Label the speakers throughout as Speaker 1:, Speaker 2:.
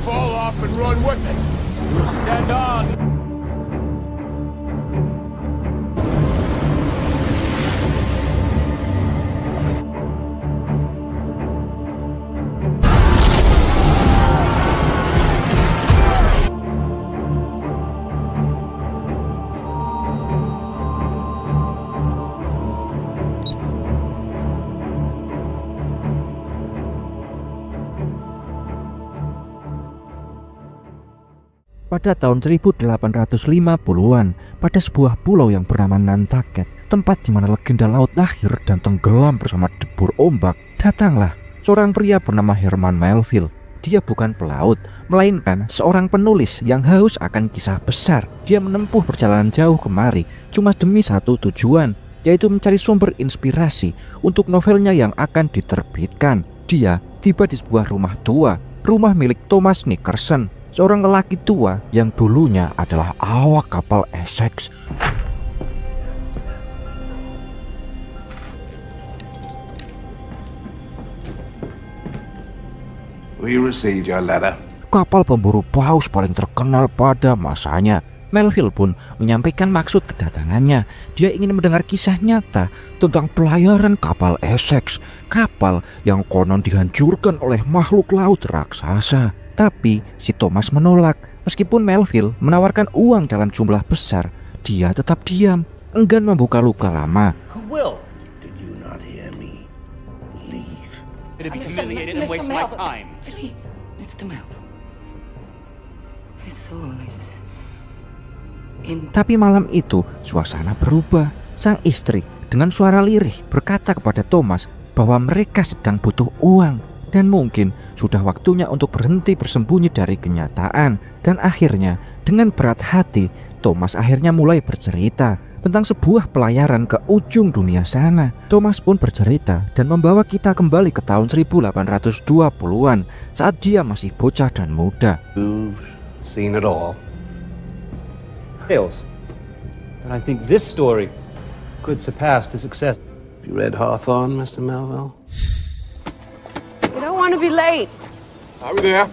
Speaker 1: Fall off and run with it. You stand on.
Speaker 2: Pada tahun 1850-an, pada sebuah pulau yang bernama Nantucket, tempat di mana legenda laut lahir dan tenggelam bersama debur ombak, datanglah seorang pria bernama Herman Melville. Dia bukan pelaut, melainkan seorang penulis yang haus akan kisah besar. Dia menempuh perjalanan jauh kemari cuma demi satu tujuan, yaitu mencari sumber inspirasi untuk novelnya yang akan diterbitkan. Dia tiba di sebuah rumah tua, rumah milik Thomas Nickerson, seorang lelaki tua yang dulunya adalah awak kapal Essex.
Speaker 1: We received your letter.
Speaker 2: Kapal pemburu paus paling terkenal pada masanya. Melville pun menyampaikan maksud kedatangannya. Dia ingin mendengar kisah nyata tentang pelayaran kapal Essex, kapal yang konon dihancurkan oleh makhluk laut raksasa. Tapi si Thomas menolak. Meskipun Melville menawarkan uang dalam jumlah besar, dia tetap diam, enggan membuka luka lama.
Speaker 1: Who will? Did you not hear me? Leave.
Speaker 3: To be humiliated and waste my time.
Speaker 4: Please, Mr. Melville. His soul is in...
Speaker 2: Tapi malam itu suasana berubah. Sang istri dengan suara lirih berkata kepada Thomas bahwa mereka sedang butuh uang dan mungkin sudah waktunya untuk berhenti bersembunyi dari kenyataan. Dan akhirnya dengan berat hati Thomas akhirnya mulai bercerita tentang sebuah pelayaran ke ujung dunia sana. Thomas pun bercerita dan membawa kita kembali ke tahun 1820-an saat dia masih bocah dan muda.
Speaker 1: You've seen it all.
Speaker 3: Tales. But I think this story could surpass the success.
Speaker 1: Have you read Hawthorne, Mr. Melville?
Speaker 4: I don't want to be late.
Speaker 1: Are we there?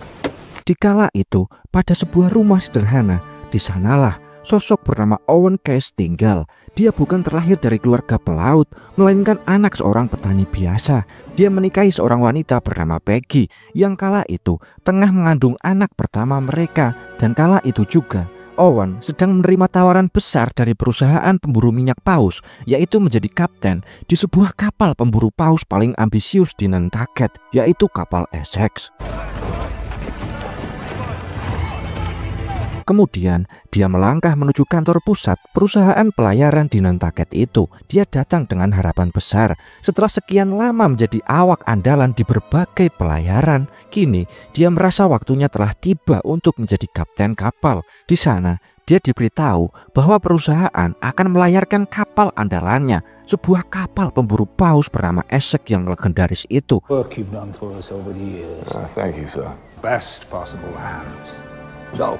Speaker 2: Dikala itu, pada sebuah rumah sederhana, di sanalah sosok bernama Owen Case tinggal. Dia bukan terlahir dari keluarga pelaut, melainkan anak seorang petani biasa. Dia menikahi seorang wanita bernama Peggy, yang kala itu tengah mengandung anak pertama mereka. Dan kala itu juga, Owen sedang menerima tawaran besar dari perusahaan pemburu minyak paus, yaitu menjadi kapten di sebuah kapal pemburu paus paling ambisius di Nantucket, yaitu kapal Essex. Kemudian dia melangkah menuju kantor pusat perusahaan pelayaran di Nantucket itu. Dia datang dengan harapan besar. Setelah sekian lama menjadi awak andalan di berbagai pelayaran, kini dia merasa waktunya telah tiba untuk menjadi kapten kapal. Di sana dia diberitahu bahwa perusahaan akan melayarkan kapal andalannya, sebuah kapal pemburu paus bernama Essex yang legendaris itu.
Speaker 5: Work you've done for us over the years.
Speaker 1: Thank you, sir.
Speaker 5: Best possible hands. So,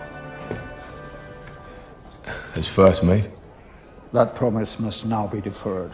Speaker 1: As first mate.
Speaker 5: that promise must now be deferred.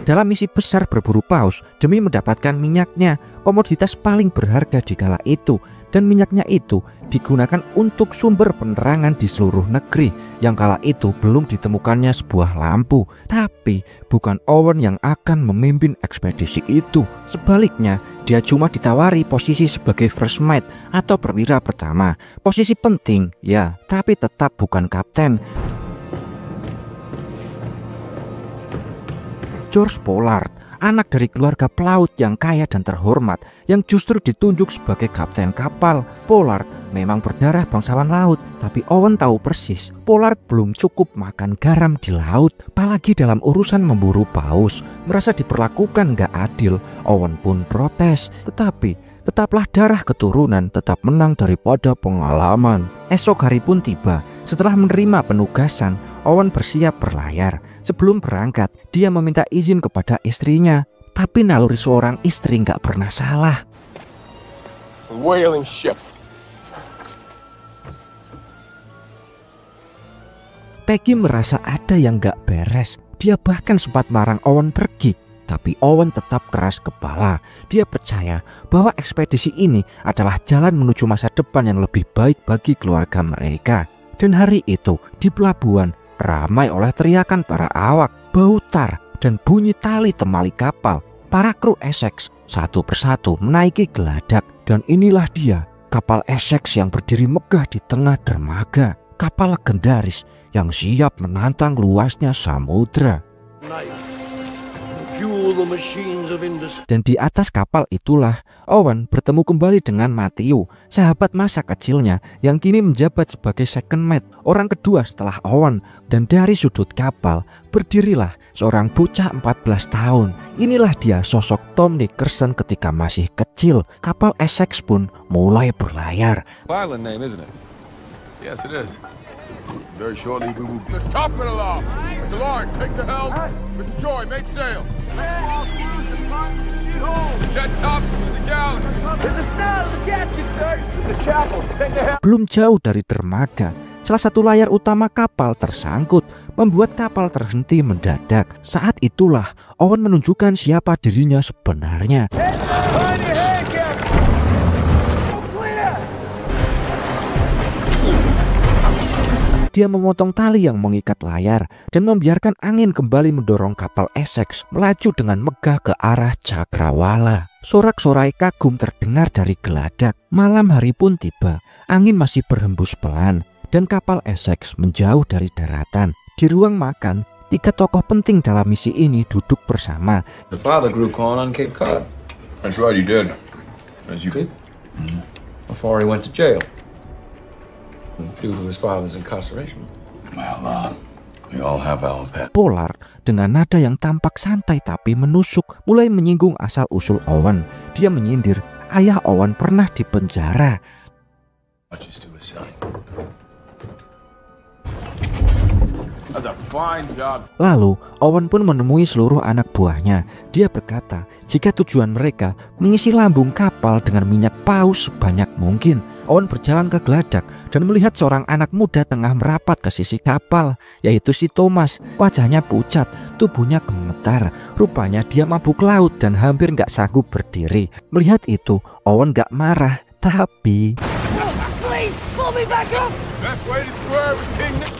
Speaker 2: Dalam misi besar berburu paus demi mendapatkan minyaknya, komoditas paling berharga di kala itu, dan minyaknya itu digunakan untuk sumber penerangan di seluruh negeri. Yang kala itu belum ditemukannya sebuah lampu. Tapi bukan Owen yang akan memimpin ekspedisi itu. Sebaliknya, dia cuma ditawari posisi sebagai first mate atau perwira pertama. Posisi penting, ya, tapi tetap bukan kapten. George Pollard, anak dari keluarga pelaut yang kaya dan terhormat, yang justru ditunjuk sebagai kapten kapal. Pollard memang berdarah bangsawan laut, tapi Owen tahu persis Pollard belum cukup makan garam di laut, apalagi dalam urusan memburu paus. Merasa diperlakukan gak adil, Owen pun protes. Tetapi tetaplah darah keturunan tetap menang daripada pengalaman. Esok hari pun tiba. Setelah menerima penugasan, Owen bersiap berlayar. Sebelum berangkat, dia meminta izin kepada istrinya. Tapi naluri seorang istri nggak pernah salah.
Speaker 1: A whaling ship.
Speaker 2: Peggy merasa ada yang nggak beres. Dia bahkan sempat melarang Owen pergi. Tapi Owen tetap keras kepala. Dia percaya bahwa ekspedisi ini adalah jalan menuju masa depan yang lebih baik bagi keluarga mereka. Dan hari itu di pelabuhan ramai oleh teriakan para awak, bau tar, dan bunyi tali temali kapal. Para kru Essex satu persatu menaiki geladak. Dan inilah dia, kapal Essex yang berdiri megah di tengah dermaga. Kapal legendaris yang siap menantang luasnya samudra. Dan di atas kapal itulah Owen bertemu kembali dengan Matthew, sahabat masa kecilnya yang kini menjabat sebagai second mate, orang kedua setelah Owen. Dan dari sudut kapal berdirilah seorang bocah 14 tahun. Inilah dia sosok Tom Nickerson ketika masih kecil. Kapal Essex pun mulai berlayar.
Speaker 6: Violent name, isn't it? Yes, it is. Very shortly we will... Mr. Topman aloft! Mr. Lawrence, take the helm! Mr. Joy, make sail! Jet tops to the galleys! There's a snarl in the gasket, sir! Mr. Chapel, take the helm!
Speaker 2: Belum jauh dari dermaga, salah satu layar utama kapal tersangkut, membuat kapal terhenti mendadak. Saat itulah Owen menunjukkan siapa dirinya sebenarnya. Dia memotong tali yang mengikat layar dan membiarkan angin kembali mendorong kapal Essex melaju dengan megah ke arah cakrawala. Sorak-sorai kagum terdengar dari geladak. Malam hari pun tiba. Angin masih berhembus pelan dan kapal Essex menjauh dari daratan. Di ruang makan, 3 tokoh penting dalam misi ini duduk bersama.
Speaker 7: The father grew corn on Cape Cod.
Speaker 6: That's right, he did. As you did?
Speaker 7: Before he went to jail. Due to his father's incarceration.
Speaker 6: Well, we all have our pet.
Speaker 2: Pollard dengan nada yang tampak santai tapi menusuk mulai menyinggung asal-usul Owen. Dia menyindir ayah Owen pernah dipenjara.
Speaker 6: That's a fine job.
Speaker 2: Lalu Owen pun menemui seluruh anak buahnya. Dia berkata jika tujuan mereka mengisi lambung kapal dengan minyak paus sebanyak mungkin. Owen berjalan ke geladak dan melihat seorang anak muda tengah merapat ke sisi kapal, yaitu si Thomas. Wajahnya pucat, tubuhnya gemetar. Rupanya dia mabuk laut dan hampir gak sanggup berdiri. Melihat itu, Owen gak marah, tapi...
Speaker 4: Please, pull me back up!
Speaker 6: Best way to square with King Nick.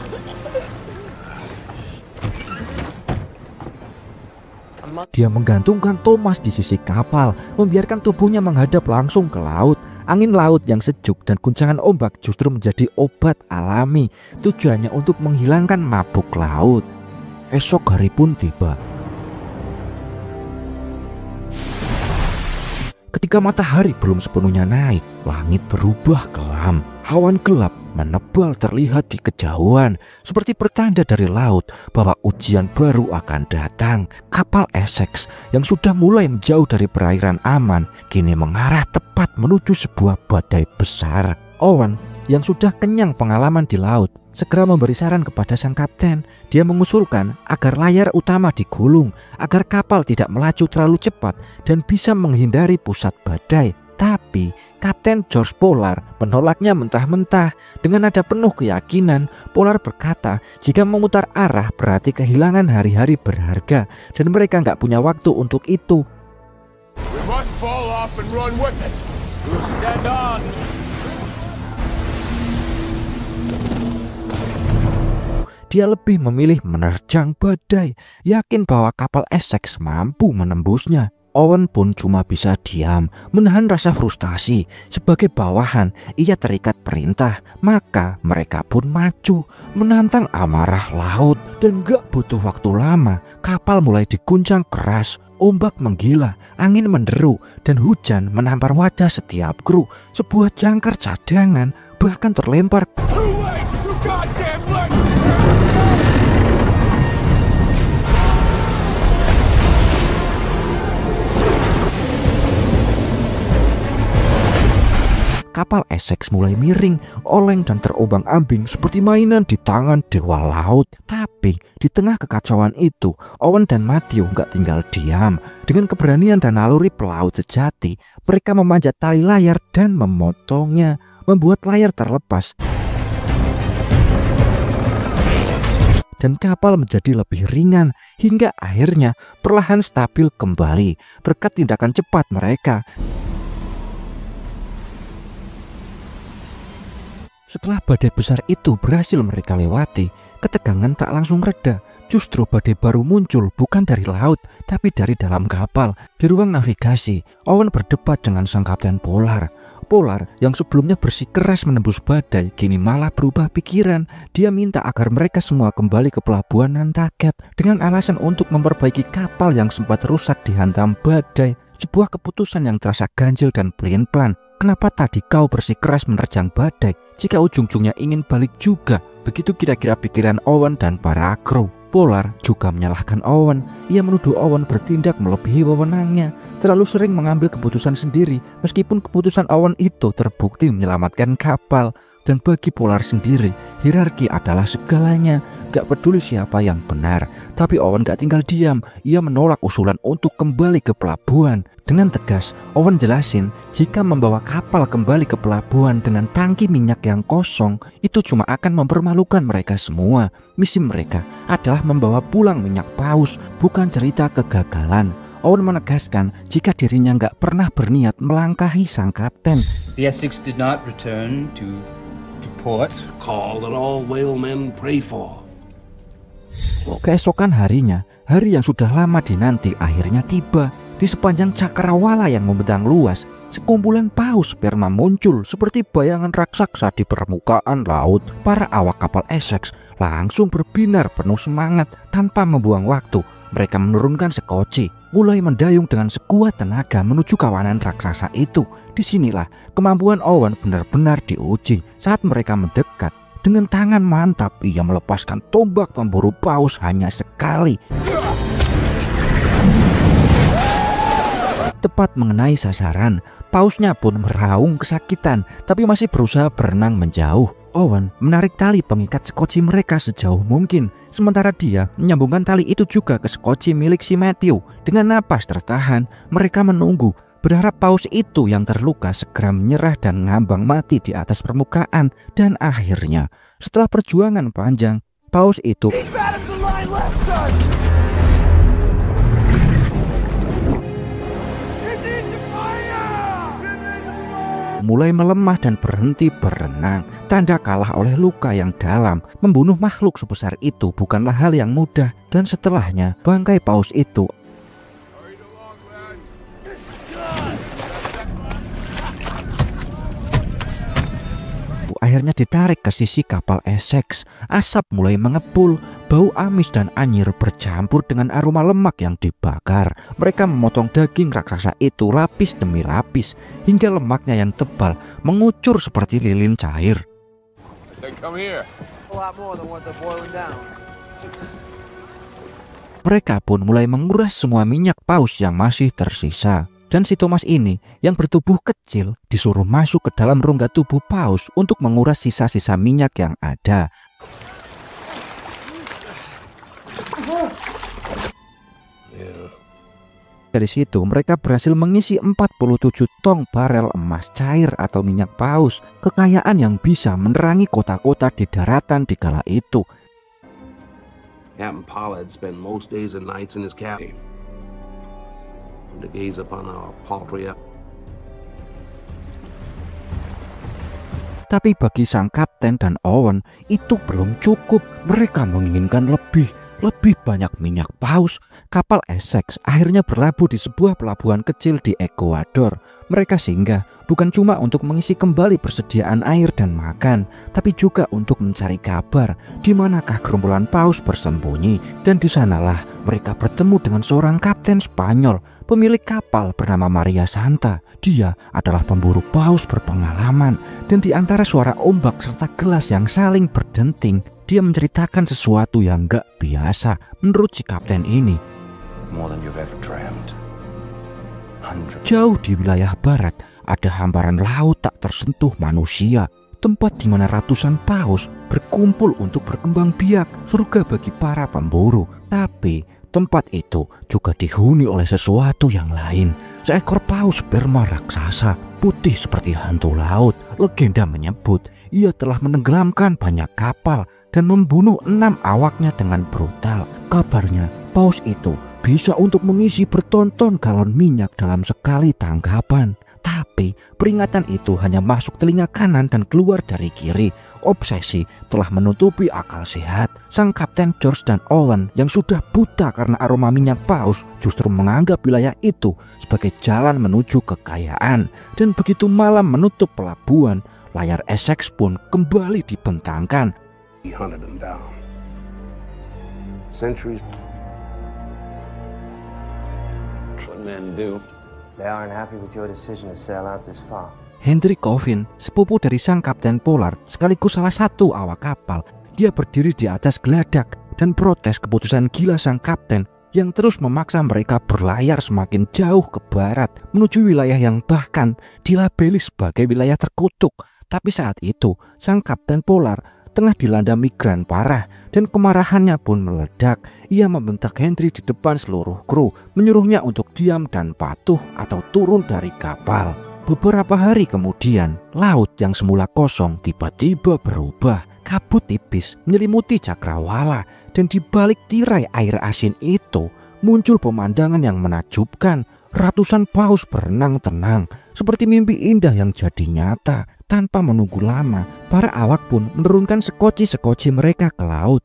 Speaker 2: Dia menggantungkan Thomas di sisi kapal, membiarkan tubuhnya menghadap langsung ke laut. Angin laut yang sejuk dan guncangan ombak justru menjadi obat alami, tujuannya untuk menghilangkan mabuk laut. Esok hari pun tiba. Ketika matahari belum sepenuhnya naik, langit berubah kelam. Awan gelap menebal terlihat di kejauhan, seperti pertanda dari laut bahwa ujian baru akan datang. Kapal Essex yang sudah mulai menjauh dari perairan aman, kini mengarah tepat menuju sebuah badai besar. Owen yang sudah kenyang pengalaman di laut, segera memberi saran kepada sang kapten. Dia mengusulkan agar layar utama digulung, agar kapal tidak melaju terlalu cepat dan bisa menghindari pusat badai. Tapi Kapten George Pollard menolaknya mentah-mentah. Dengan nada penuh keyakinan, Pollard berkata jika memutar arah berarti kehilangan hari-hari berharga dan mereka nggak punya waktu untuk itu.
Speaker 6: We must fall off and run with it. We'll stand on.
Speaker 2: Dia lebih memilih menerjang badai, yakin bahwa kapal Essex mampu menembusnya. Owen pun cuma bisa diam, menahan rasa frustasi. Sebagai bawahan, ia terikat perintah. Maka mereka pun maju, menantang amarah laut. Dan gak butuh waktu lama, kapal mulai diguncang keras. Ombak menggila, angin menderu, dan hujan menampar wajah setiap kru. Sebuah jangkar cadangan bahkan terlempar.
Speaker 6: Too late! Too goddamn late!
Speaker 2: Kapal Essex mulai miring, oleng dan terombang-ambing seperti mainan di tangan dewa laut. Tapi di tengah kekacauan itu, Owen dan Matthew gak tinggal diam. Dengan keberanian dan naluri pelaut sejati, mereka memanjat tali layar dan memotongnya, membuat layar terlepas. dan kapal menjadi lebih ringan hingga akhirnya perlahan stabil kembali berkat tindakan cepat mereka. Setelah badai besar itu berhasil mereka lewati, ketegangan tak langsung reda. Justru badai baru muncul bukan dari laut, tapi dari dalam kapal. Di ruang navigasi, Owen berdebat dengan sang Kapten Polar. Polar yang sebelumnya bersikeras menembus badai, kini malah berubah pikiran. Dia minta agar mereka semua kembali ke pelabuhan Nantucket dengan alasan untuk memperbaiki kapal yang sempat rusak dihantam badai. Sebuah keputusan yang terasa ganjil dan pelin-pelan. Kenapa tadi kau bersikeras menerjang badai jika ujung-ujungnya ingin balik juga? Begitu kira-kira pikiran Owen dan para kru. Polar juga menyalahkan Owen. Ia menuduh Owen bertindak melebihi wewenangnya, terlalu sering mengambil keputusan sendiri, meskipun keputusan Owen itu terbukti menyelamatkan kapal. Dan bagi Polar sendiri, hierarki adalah segalanya. Gak peduli siapa yang benar. Tapi Owen gak tinggal diam. Ia menolak usulan untuk kembali ke pelabuhan. Dengan tegas, Owen jelasin jika membawa kapal kembali ke pelabuhan dengan tangki minyak yang kosong, itu cuma akan mempermalukan mereka semua. Misi mereka adalah membawa pulang minyak paus, bukan cerita kegagalan. Owen menegaskan jika dirinya nggak pernah berniat melangkahi sang kapten.
Speaker 3: The Essex did not return to port.
Speaker 1: Call that all whalemen pray for.
Speaker 2: Keesokan harinya, hari yang sudah lama dinanti akhirnya tiba. Di sepanjang cakrawala yang membentang luas, sekumpulan paus sperma muncul seperti bayangan raksasa di permukaan laut. Para awak kapal Essex langsung berbinar penuh semangat tanpa membuang waktu. Mereka menurunkan sekoci, mulai mendayung dengan sekuat tenaga menuju kawanan raksasa itu. Disinilah kemampuan Owen benar-benar diuji. Saat mereka mendekat, dengan tangan mantap ia melepaskan tombak pemburu paus hanya sekali. Tepat mengenai sasaran, pausnya pun meraung kesakitan, tapi masih berusaha berenang menjauh. Owen menarik tali pengikat sekoci mereka sejauh mungkin, sementara dia menyambungkan tali itu juga ke sekoci milik si Matthew. Dengan napas tertahan, mereka menunggu, berharap paus itu yang terluka segera menyerah dan ngambang mati di atas permukaan. Dan akhirnya, setelah perjuangan panjang, paus itu mulai melemah dan berhenti berenang. Tanda kalah oleh luka yang dalam. Membunuh makhluk sebesar itu bukanlah hal yang mudah. Dan setelahnya, bangkai paus itu akhirnya ditarik ke sisi kapal Essex. Asap mulai mengepul, bau amis dan anyir bercampur dengan aroma lemak yang dibakar. Mereka memotong daging raksasa itu lapis demi lapis, hingga lemaknya yang tebal mengucur seperti lilin cair. Mereka pun mulai menguras semua minyak paus yang masih tersisa. Dan si Thomas ini yang bertubuh kecil disuruh masuk ke dalam rongga tubuh paus untuk menguras sisa-sisa minyak yang ada. Dari situ mereka berhasil mengisi 47 tong barel emas cair atau minyak paus, kekayaan yang bisa menerangi kota-kota di daratan di kala itu.
Speaker 1: Captain Pollard spent most days and nights in his cabin to gaze upon our paltry.
Speaker 2: Tapi bagi sang kapten dan Owen itu belum cukup. Mereka menginginkan lebih banyak minyak paus. Kapal Essex akhirnya berlabuh di sebuah pelabuhan kecil di Ekuador. Mereka singgah bukan cuma untuk mengisi kembali persediaan air dan makan, tapi juga untuk mencari kabar di manakah gerombolan paus bersembunyi. Dan di sanalah mereka bertemu dengan seorang kapten Spanyol, pemilik kapal bernama Maria Santa. Dia adalah pemburu paus berpengalaman, dan di antara suara ombak serta gelas yang saling berdenting, dia menceritakan sesuatu yang gak biasa menurut si kapten ini. Jauh di wilayah barat ada hamparan laut tak tersentuh manusia, tempat di mana ratusan paus berkumpul untuk berkembang biak, surga bagi para pemburu. Tapi tempat itu juga dihuni oleh sesuatu yang lain. Seekor paus sperma raksasa, putih seperti hantu laut. Legenda menyebut ia telah menenggelamkan banyak kapal. dan membunuh 6 awaknya dengan brutal. Kabarnya paus itu bisa untuk mengisi bertonton galon minyak dalam sekali tangkapan. Tapi peringatan itu hanya masuk telinga kanan dan keluar dari kiri. Obsesi telah menutupi akal sehat. Sang Kapten George dan Owen yang sudah buta karena aroma minyak paus justru menganggap wilayah itu sebagai jalan menuju kekayaan. Dan begitu malam menutup pelabuhan, layar Essex pun kembali dibentangkan.
Speaker 1: He hunted them down. Centuries.
Speaker 3: What men do.
Speaker 8: They aren't happy with your decision to sail out this far.
Speaker 2: Henry Coffin, sepupu dari sang Kapten Pollard sekaligus salah satu awak kapal, dia berdiri di atas geladak dan protes keputusan gila sang kapten yang terus memaksa mereka berlayar semakin jauh ke barat menuju wilayah yang bahkan dilabeli sebagai wilayah terkutuk. Tapi saat itu sang Kapten Pollard tengah dilanda migran parah dan kemarahannya pun meledak. Ia membentak Henry di depan seluruh kru, menyuruhnya untuk diam dan patuh atau turun dari kapal. Beberapa hari kemudian, laut yang semula kosong tiba-tiba berubah. Kabut tipis menyelimuti cakrawala dan di balik tirai air asin itu muncul pemandangan yang menakjubkan. Ratusan paus berenang tenang seperti mimpi indah yang jadi nyata. Tanpa menunggu lama, para awak pun menurunkan sekoci-sekoci mereka ke laut.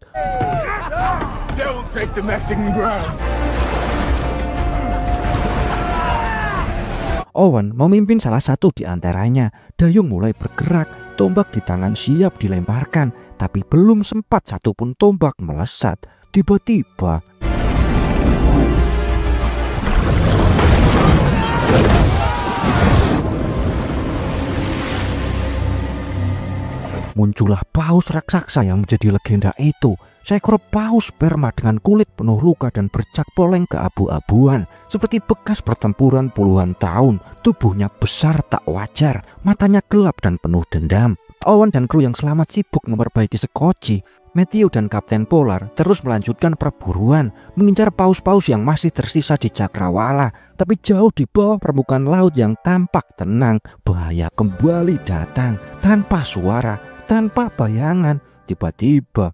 Speaker 2: Owen memimpin salah satu di antaranya. Dayung mulai bergerak, tombak di tangan siap dilemparkan, tapi belum sempat satupun tombak melesat. Tiba-tiba muncullah paus raksasa yang menjadi legenda itu. Seekor paus sperma dengan kulit penuh luka dan bercak poleng keabu-abuan, seperti bekas pertempuran puluhan tahun. Tubuhnya besar tak wajar, matanya gelap dan penuh dendam. Owen dan kru yang selamat sibuk memperbaiki sekoci. Matthew dan Kapten Pollard terus melanjutkan perburuan, mengincar paus-paus yang masih tersisa di cakrawala. Tapi jauh di bawah permukaan laut yang tampak tenang, bahaya kembali datang. Tanpa suara, tanpa bayangan, tiba-tiba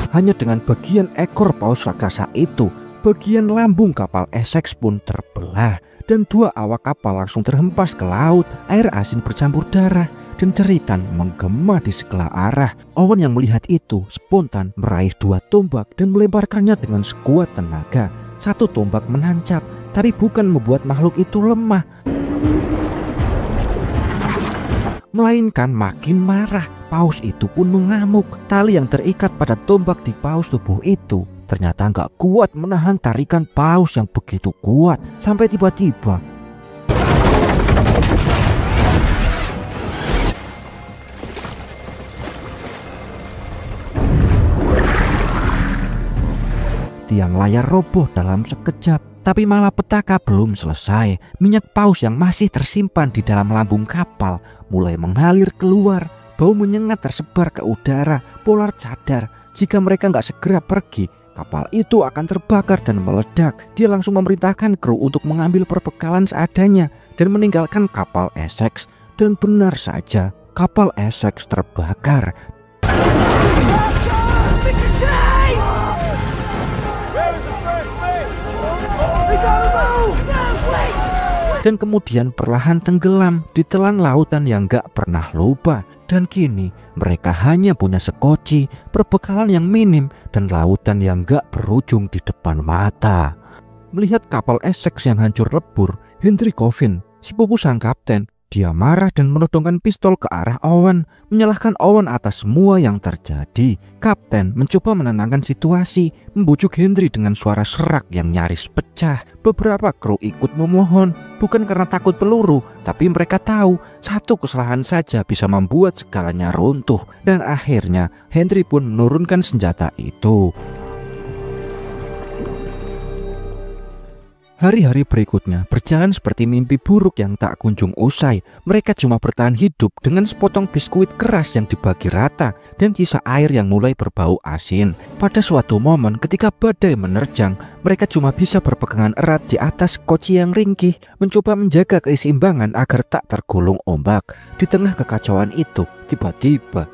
Speaker 2: hanya dengan bagian ekor paus raksasa itu, bagian lambung kapal Essex pun terbelah dan 2 awak kapal langsung terhempas ke laut. Air asin bercampur darah dan jeritan menggema di segala arah. Owen yang melihat itu spontan meraih 2 tombak dan melemparkannya dengan sekuat tenaga. 1 tombak menancap, tapi bukan membuat makhluk itu lemah, melainkan makin marah. Paus itu pun mengamuk. Tali yang terikat pada tombak di paus tubuh itu ternyata nggak kuat menahan tarikan paus yang begitu kuat. Sampai tiba-tiba tiang layar roboh dalam sekejap. Tapi malapetaka belum selesai. Minyak paus yang masih tersimpan di dalam lambung kapal mulai mengalir keluar. Bau menyengat tersebar ke udara. Pollard sadar jika mereka nggak segera pergi, kapal itu akan terbakar dan meledak. Dia langsung memerintahkan kru untuk mengambil perbekalan seadanya dan meninggalkan kapal Essex. Dan benar saja, kapal Essex terbakar. Dan kemudian perlahan tenggelam di telan lautan yang gak pernah lupa. Dan kini mereka hanya punya sekoci, perbekalan yang minim, dan lautan yang gak berujung di depan mata. Melihat kapal Essex yang hancur lebur, Henry Coffin, sepupu sang kapten, dia marah dan menodongkan pistol ke arah Owen, menyalahkan Owen atas semua yang terjadi. Kapten mencoba menenangkan situasi, membujuk Henry dengan suara serak yang nyaris pecah. Beberapa kru ikut memohon, bukan karena takut peluru, tapi mereka tahu satu kesalahan saja bisa membuat segalanya runtuh. Dan akhirnya Henry pun menurunkan senjata itu. Hari-hari berikutnya berjalan seperti mimpi buruk yang tak kunjung usai. Mereka cuma bertahan hidup dengan sepotong biskuit keras yang dibagi rata dan sisa air yang mulai berbau asin. Pada suatu momen ketika badai menerjang, mereka cuma bisa berpegangan erat di atas koci yang ringkih, mencoba menjaga keseimbangan agar tak tergulung ombak. Di tengah kekacauan itu, tiba-tiba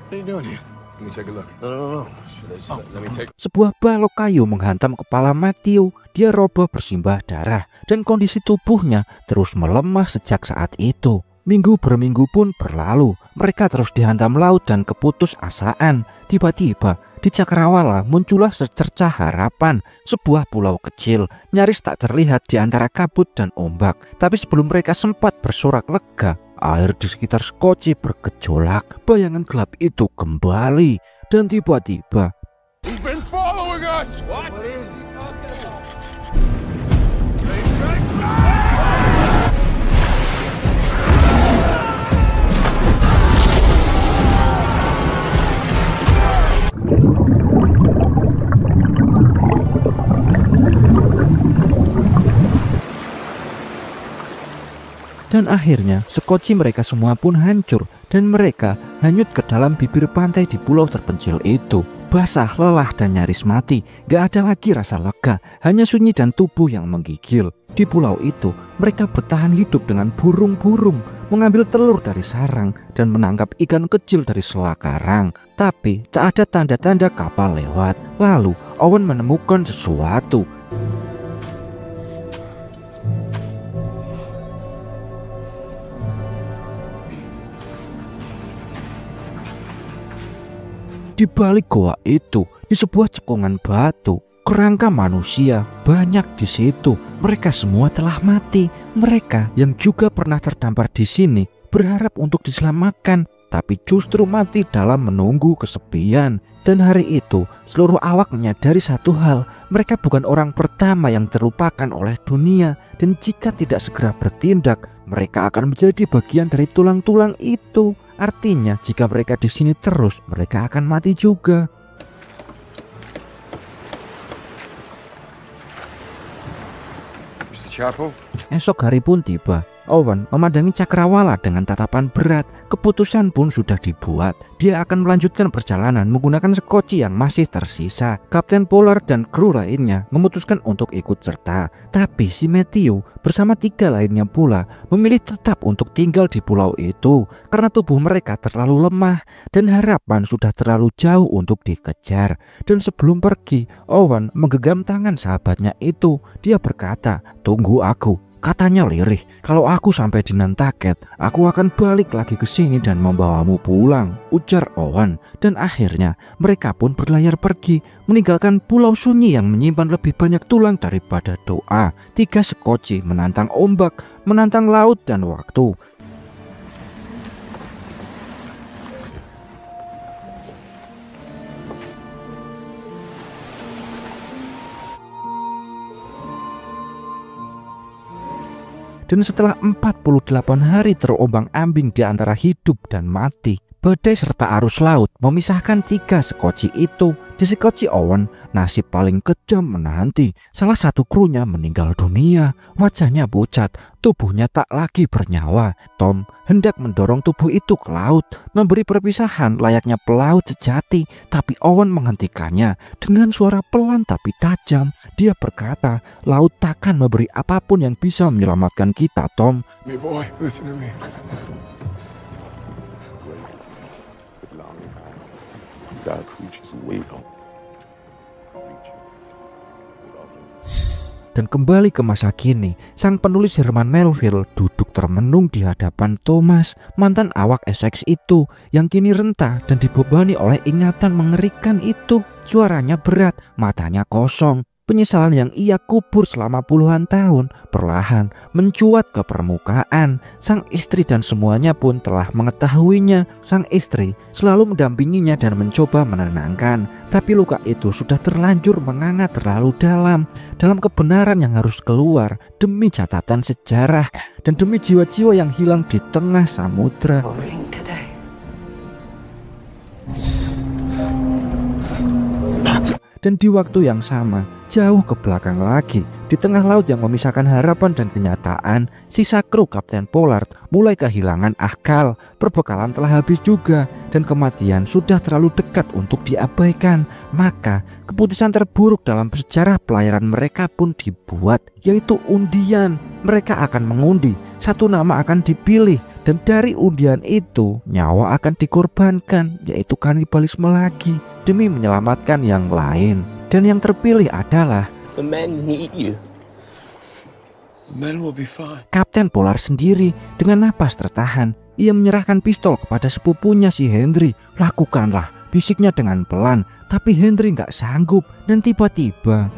Speaker 6: What are you doing here? Let me take a look. No. Let me take.
Speaker 2: sebuah balok kayu menghantam kepala Matthew. Dia roboh bersimbah darah dan kondisi tubuhnya terus melemah sejak saat itu. Minggu berminggu pun berlalu. Mereka terus dihantam laut dan keputus asaan. Tiba-tiba di Cakrawala muncullah secercah harapan. Sebuah pulau kecil nyaris tak terlihat di antara kabut dan ombak. Tapi sebelum mereka sempat bersorak lega, air di sekitar Skoci bergejolak. Bayangan gelap itu kembali dan tiba-tiba
Speaker 6: He's been following us. What is he talking about?
Speaker 2: dan akhirnya Skoci mereka semua pun hancur dan mereka hanyut ke dalam bibir pantai di pulau terpencil itu. Basah, lelah dan nyaris mati. Gak ada lagi rasa lega, hanya sunyi dan tubuh yang menggigil. Di pulau itu mereka bertahan hidup dengan burung-burung, mengambil telur dari sarang dan menangkap ikan kecil dari sela karang. Tapi tak ada tanda-tanda kapal lewat. Lalu Owen menemukan sesuatu. Di balik goa itu, di sebuah cekungan batu, kerangka manusia banyak di situ. Mereka semua telah mati. Mereka yang juga pernah terdampar di sini berharap untuk diselamatkan, tapi justru mati dalam menunggu kesepian. Dan hari itu, seluruh awak menyadari satu hal: mereka bukan orang pertama yang terlupakan oleh dunia, dan jika tidak segera bertindak, mereka akan menjadi bagian dari tulang-tulang itu. Artinya, jika mereka di sini terus, mereka akan mati juga.
Speaker 6: Mr. Chapel?
Speaker 2: Esok hari pun tiba. Owen memandangi Cakrawala dengan tatapan berat. Keputusan pun sudah dibuat. Dia akan melanjutkan perjalanan menggunakan Skoci yang masih tersisa. Kapten Pollard dan kru lainnya memutuskan untuk ikut serta. Tapi si Matthew bersama 3 lainnya pula memilih tetap untuk tinggal di pulau itu karena tubuh mereka terlalu lemah dan harapan sudah terlalu jauh untuk dikejar. Dan sebelum pergi, Owen menggenggam tangan sahabatnya itu. Dia berkata, "Tunggu aku." Katanya lirih, "Kalau aku sampai di Nantucket, aku akan balik lagi ke sini dan membawamu pulang," ujar Owen. Dan akhirnya mereka pun berlayar pergi, meninggalkan pulau sunyi yang menyimpan lebih banyak tulang daripada doa. 3 Skoci menantang ombak, menantang laut dan waktu. Dan setelah 48 hari terombang-ambing di antara hidup dan mati, badai serta arus laut memisahkan 3 Skoci itu. Di Skoci Owen, nasib paling kejam menanti. Salah satu krunya meninggal dunia. Wajahnya pucat, tubuhnya tak lagi bernyawa. Tom hendak mendorong tubuh itu ke laut, memberi perpisahan layaknya pelaut sejati. Tapi Owen menghentikannya dengan suara pelan tapi tajam. Dia berkata, "Laut takkan memberi apapun yang bisa menyelamatkan kita, Tom."
Speaker 6: Me boy, listen to me.
Speaker 1: God creatures wait on.
Speaker 2: Dan kembali ke masa kini, sang penulis Herman Melville duduk termenung di hadapan Thomas, mantan awak Essex itu yang kini renta dan dibebani oleh ingatan mengerikan itu. Suaranya berat, matanya kosong. Penyesalan yang ia kubur selama puluhan tahun perlahan mencuat ke permukaan. Sang istri dan semuanya pun telah mengetahuinya. Sang istri selalu mendampinginya dan mencoba menenangkan. Tapi luka itu sudah terlanjur menganga terlalu dalam kebenaran yang harus keluar demi catatan sejarah dan demi jiwa-jiwa yang hilang di tengah samudra. Dan di waktu yang sama, jauh ke belakang lagi, di tengah laut yang memisahkan harapan dan kenyataan, sisa kru Kapten Pollard mulai kehilangan akal. Perbekalan telah habis juga, dan kematian sudah terlalu dekat untuk diabaikan. Maka, keputusan terburuk dalam sejarah pelayaran mereka pun dibuat, yaitu undian. Mereka akan mengundi, satu nama akan dipilih, dan dari undian itu, nyawa akan dikorbankan, yaitu kanibalisme lagi, demi menyelamatkan yang lain. Dan yang terpilih adalah
Speaker 9: The men need you. The men will be fine.
Speaker 2: Kapten Pollard sendiri. Dengan napas tertahan, ia menyerahkan pistol kepada sepupunya si Henry. Lakukanlah, bisiknya dengan pelan. Tapi Henry nggak sanggup, dan tiba-tiba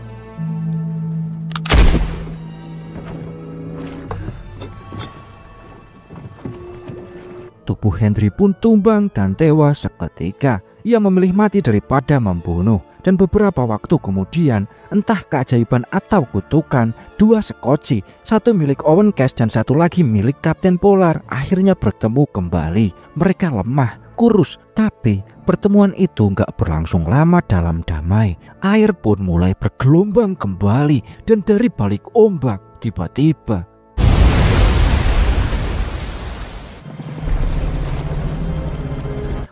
Speaker 2: tubuh Henry pun tumbang dan tewas seketika. Ia memilih mati daripada membunuh. Dan beberapa waktu kemudian, entah keajaiban atau kutukan, dua sekoci, satu milik Owen Cash dan satu lagi milik Kapten Pollard, akhirnya bertemu kembali. Mereka lemah, kurus, tapi pertemuan itu nggak berlangsung lama dalam damai. Air pun mulai bergelombang kembali, dan dari balik ombak, tiba-tiba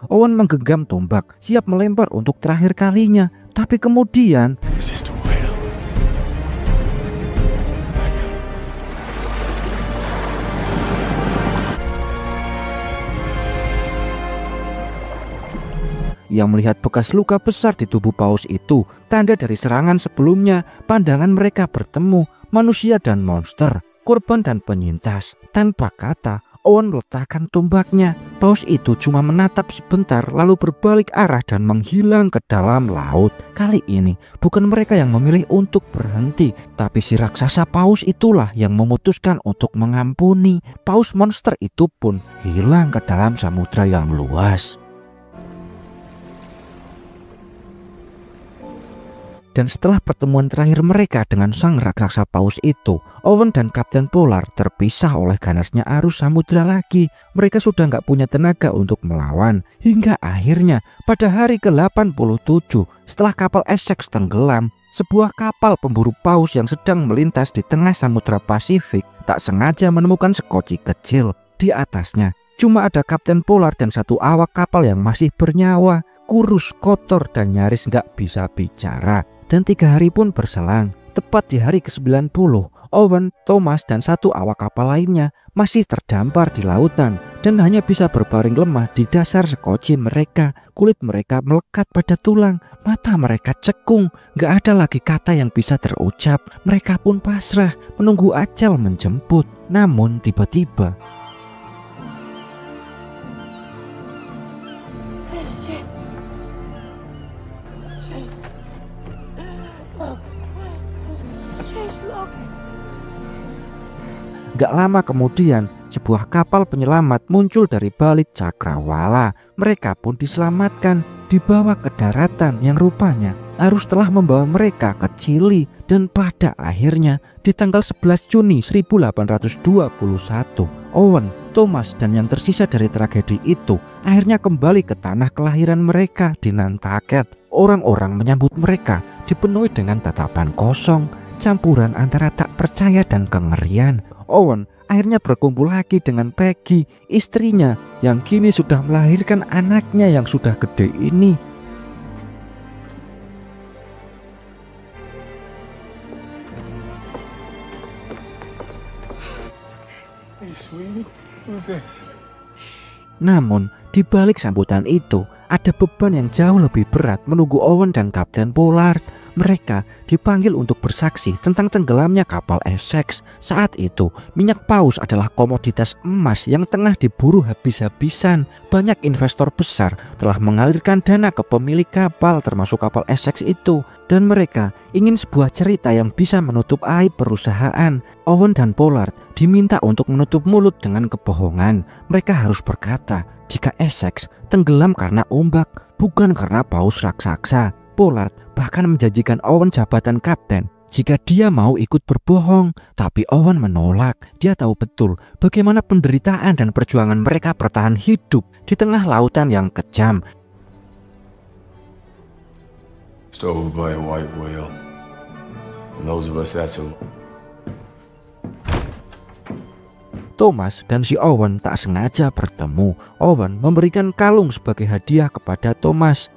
Speaker 2: Owen menggenggam tombak, siap melempar untuk terakhir kalinya. Tapi kemudian ia melihat bekas luka besar di tubuh paus itu, tanda dari serangan sebelumnya. Pandangan mereka bertemu, manusia dan monster, korban dan penyintas. Tanpa kata, Owen meletakkan tombaknya. Paus itu cuma menatap sebentar lalu berbalik arah dan menghilang ke dalam laut. Kali ini bukan mereka yang memilih untuk berhenti, tapi si raksasa paus itulah yang memutuskan untuk mengampuni. Paus monster itu pun hilang ke dalam samudra yang luas. Dan setelah pertemuan terakhir mereka dengan sang raksasa paus itu, Owen dan Kapten Pollard terpisah oleh ganasnya arus samudra lagi. Mereka sudah nggak punya tenaga untuk melawan. Hingga akhirnya pada hari ke-87, setelah kapal Essex tenggelam, sebuah kapal pemburu paus yang sedang melintas di tengah samudra Pasifik tak sengaja menemukan sekoci kecil. Di atasnya cuma ada Kapten Pollard dan satu awak kapal yang masih bernyawa, kurus, kotor, dan nyaris nggak bisa bicara. Dan 3 hari pun berselang. Tepat di hari ke-90, Owen, Thomas, dan satu awak kapal lainnya masih terdampar di lautan dan hanya bisa berbaring lemah di dasar sekoci mereka. Kulit mereka melekat pada tulang, mata mereka cekung, gak ada lagi kata yang bisa terucap. Mereka pun pasrah, menunggu ajal menjemput. Namun tiba-tiba gak lama kemudian, sebuah kapal penyelamat muncul dari balik cakrawala. Mereka pun diselamatkan, dibawa ke daratan yang rupanya arus telah membawa mereka ke Chili. Dan pada akhirnya, di tanggal 11 Juni 1821, Owen, Thomas, dan yang tersisa dari tragedi itu akhirnya kembali ke tanah kelahiran mereka di Nantucket. Orang-orang menyambut mereka dipenuhi dengan tatapan kosong, campuran antara tak percaya dan kengerian. Owen akhirnya berkumpul lagi dengan Peggy, istrinya yang kini sudah melahirkan anaknya yang sudah gede ini. Namun di balik sambutan itu ada beban yang jauh lebih berat menunggu Owen dan Kapten Pollard. Mereka dipanggil untuk bersaksi tentang tenggelamnya kapal Essex. Saat itu, minyak paus adalah komoditas emas yang tengah diburu habis-habisan. Banyak investor besar telah mengalirkan dana ke pemilik kapal termasuk kapal Essex itu. Dan mereka ingin sebuah cerita yang bisa menutup aib perusahaan. Owen dan Pollard diminta untuk menutup mulut dengan kebohongan. Mereka harus berkata jika Essex tenggelam karena ombak, bukan karena paus raksasa. Pollard bahkan menjanjikan Owen jabatan kapten jika dia mau ikut berbohong. Tapi Owen menolak. Dia tahu betul bagaimana penderitaan dan perjuangan mereka bertahan hidup di tengah lautan yang kejam.
Speaker 6: Stowed by a white whale. And those of us that's a...
Speaker 2: Thomas dan si Owen tak sengaja bertemu. Owen memberikan kalung sebagai hadiah kepada Thomas.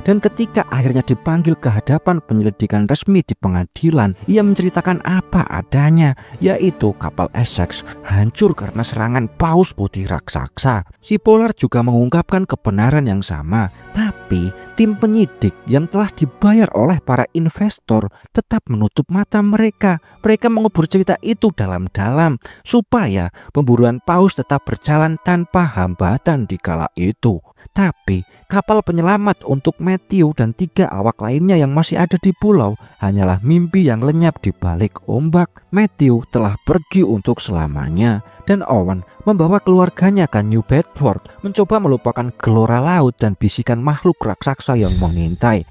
Speaker 2: Dan ketika akhirnya dipanggil ke hadapan penyelidikan resmi di pengadilan, ia menceritakan apa adanya, yaitu kapal Essex hancur karena serangan paus putih raksasa. Si Pollard juga mengungkapkan kebenaran yang sama, tapi tim penyidik yang telah dibayar oleh para investor tetap menutup mata mereka. Mereka mengubur cerita itu dalam-dalam supaya pemburuan paus tetap berjalan tanpa hambatan di kala itu. Tapi kapal penyelamat untuk Matthew dan 3 awak lainnya yang masih ada di pulau hanyalah mimpi yang lenyap di balik ombak. Matthew telah pergi untuk selamanya dan Owen membawa keluarganya ke New Bedford mencoba melupakan gelora laut dan bisikan makhluk raksasa yang mengintai.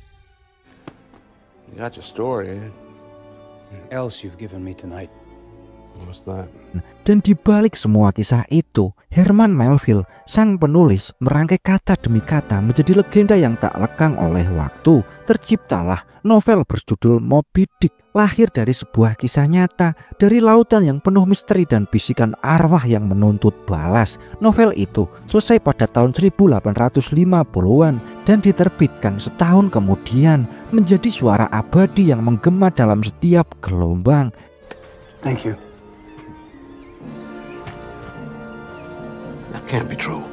Speaker 1: You got your story, eh?
Speaker 3: Else you've given me tonight.
Speaker 1: What's that?
Speaker 2: Dan di balik semua kisah itu, Herman Melville, sang penulis, merangkai kata demi kata menjadi legenda yang tak lekang oleh waktu. Terciptalah novel berjudul Moby Dick, lahir dari sebuah kisah nyata, dari lautan yang penuh misteri dan bisikan arwah yang menuntut balas. Novel itu selesai pada tahun 1850-an dan diterbitkan setahun kemudian, menjadi suara abadi yang menggema dalam setiap gelombang.
Speaker 3: Thank you.
Speaker 1: That can't be true.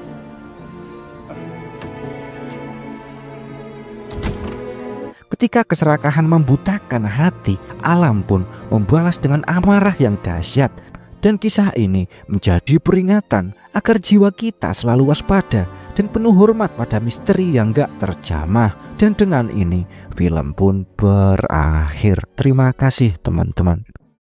Speaker 2: Ketika keserakahan membutakan hati, alam pun membalas dengan amarah yang dahsyat. Dan kisah ini menjadi peringatan agar jiwa kita selalu waspada dan penuh hormat pada misteri yang gak terjamah. Dan dengan ini, film pun berakhir. Terima kasih teman-teman.